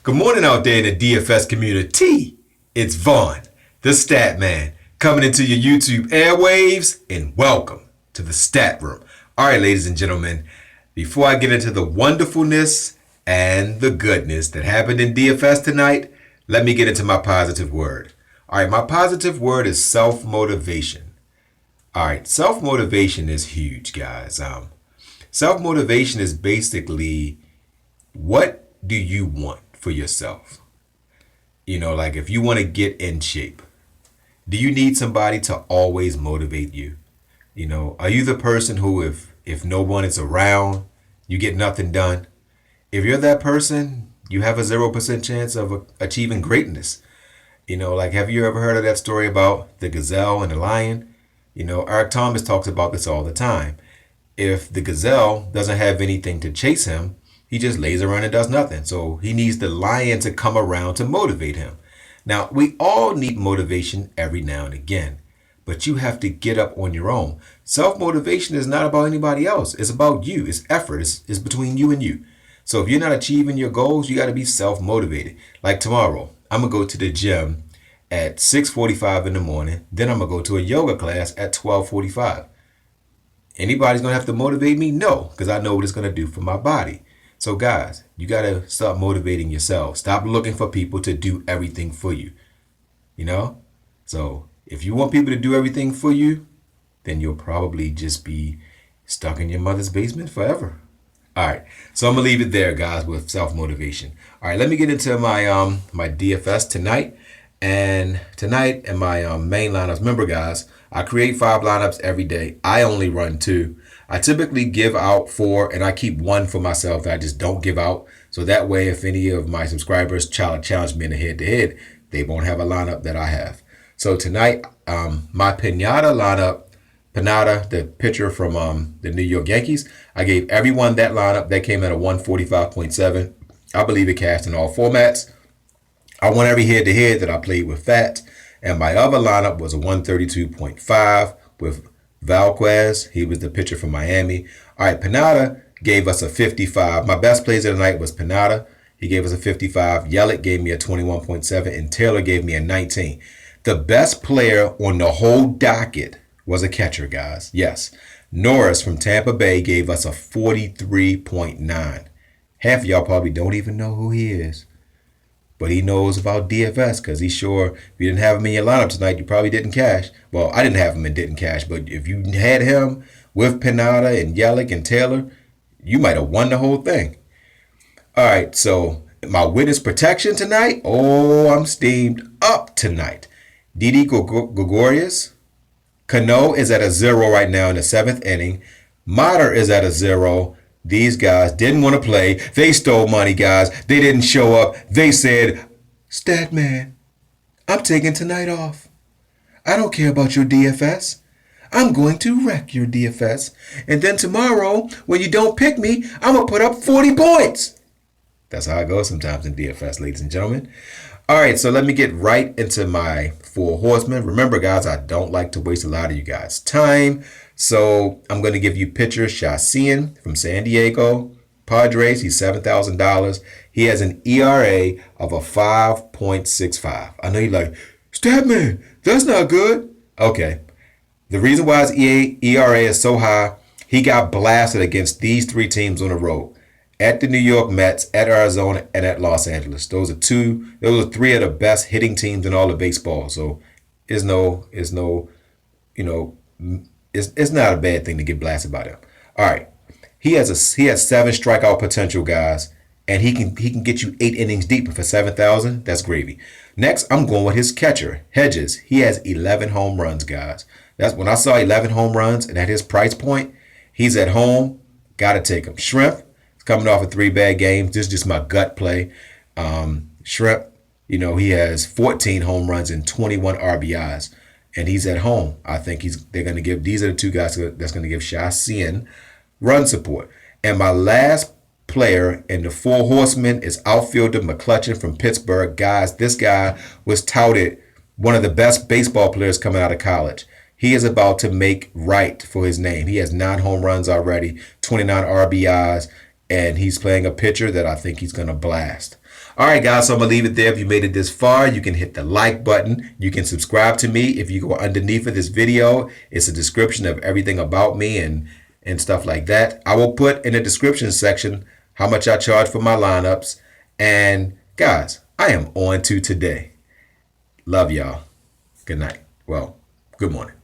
Good morning out there in the DFS community. It's Vaughn, the Stat Man, coming into your YouTube airwaves, and welcome to the Stat Room. All right, ladies and gentlemen, before I get into the wonderfulness and the goodness that happened in DFS tonight, let me get into my positive word. All right, my positive word is self-motivation. All right, self-motivation is huge, guys. Self-motivation is basically, what do you want for yourself? You know, like if you want to get in shape, do you need somebody to always motivate you? You know, are you the person who, if no one is around, you get nothing done? If you're that person, you have a 0% chance of achieving greatness. You know, like, have you ever heard of that story about the gazelle and the lion? You know, Eric Thomas talks about this all the time. If the gazelle doesn't have anything to chase him, he just lays around and does nothing. So he needs the lion to come around to motivate him. Now, we all need motivation every now and again, but you have to get up on your own. Self-motivation is not about anybody else. It's about you. It's effort. It's between you and you. So if you're not achieving your goals, you got to be self-motivated. Like tomorrow, I'm going to go to the gym at 6:45 in the morning. Then I'm going to go to a yoga class at 12:45. Anybody's going to have to motivate me? No, because I know what it's going to do for my body. So guys, you got to start motivating yourself. Stop looking for people to do everything for you. You know? So if you want people to do everything for you, then you'll probably just be stuck in your mother's basement forever. All right. So I'm going to leave it there, guys, with self-motivation. All right, let me get into my my DFS tonight. And tonight in my main lineups, remember, guys, I create 5 lineups every day. I only run 2. I typically give out 4, and I keep 1 for myself that I just don't give out. So that way, if any of my subscribers challenge me in a head-to-head, they won't have a lineup that I have. So tonight, my Pinata lineup, Pinata, the pitcher from the New York Yankees, I gave everyone that lineup. That came at a 145.7. I believe it cashed in all formats. I won every head-to-head that I played with Fat. And my other lineup was a 132.5 with Valquez. He was the pitcher from Miami. All right, Pinata gave us a 55. My best plays of the night was Pinata. He gave us a 55. Yelich gave me a 21.7. And Taylor gave me a 19. The best player on the whole docket was a catcher, guys. Yes. Norris from Tampa Bay gave us a 43.9. Half of y'all probably don't even know who he is. But he knows about DFS because he's sure if you didn't have him in your lineup tonight, you probably didn't cash. Well, I didn't have him and didn't cash. But if you had him with Pinata and Yelich and Taylor, you might have won the whole thing. All right, so my witness protection tonight. Oh, I'm steamed up tonight. Didi Gregorius. Cano is at a 0 right now in the 7th inning. Mater is at a 0. These guys didn't want to play. They stole money, guys. They didn't show up. They said, "Stat man, I'm taking tonight off. I don't care about your DFS. I'm going to wreck your DFS. And then tomorrow, when you don't pick me, I'm going to put up 40 points." That's how it goes sometimes in DFS, ladies and gentlemen. All right, so let me get right into my 4 horsemen. Remember, guys, I don't like to waste a lot of you guys' time. So I'm going to give you pitcher Shacian from San Diego Padres. He's $7,000. He has an ERA of a 5.65. I know you're like, "Statman, that's not good." Okay. The reason why his ERA is so high, he got blasted against these 3 teams on the road. At the New York Mets, at Arizona, and at Los Angeles. Those are 3 of the best hitting teams in all of baseball. So it's not a bad thing to get blasted by them. All right. He has 7 strikeout potential, guys, and he can get you 8 innings deep. For 7,000, that's gravy. Next, I'm going with his catcher, Hedges. He has 11 home runs, guys. That's when I saw 11 home runs, and at his price point, he's at home. Got to take him. Shrimp, coming off of 3 bad games. This is just my gut play. Shrimp, he has 14 home runs and 21 RBIs. And he's at home. I think they're going to give, these are the 2 guys that's going to give Shacian run support. And my last player in the 4 horsemen is outfielder McCutchen from Pittsburgh. Guys, this guy was touted one of the best baseball players coming out of college. He is about to make right for his name. He has 9 home runs already, 29 RBIs, and he's playing a pitcher that I think he's going to blast. All right, guys, so I'm going to leave it there. If you made it this far, you can hit the like button. You can subscribe to me. If you go underneath of this video, it's a description of everything about me and stuff like that. I will put in the description section how much I charge for my lineups. And guys, I am on to today. Love y'all. Good night. Well, good morning.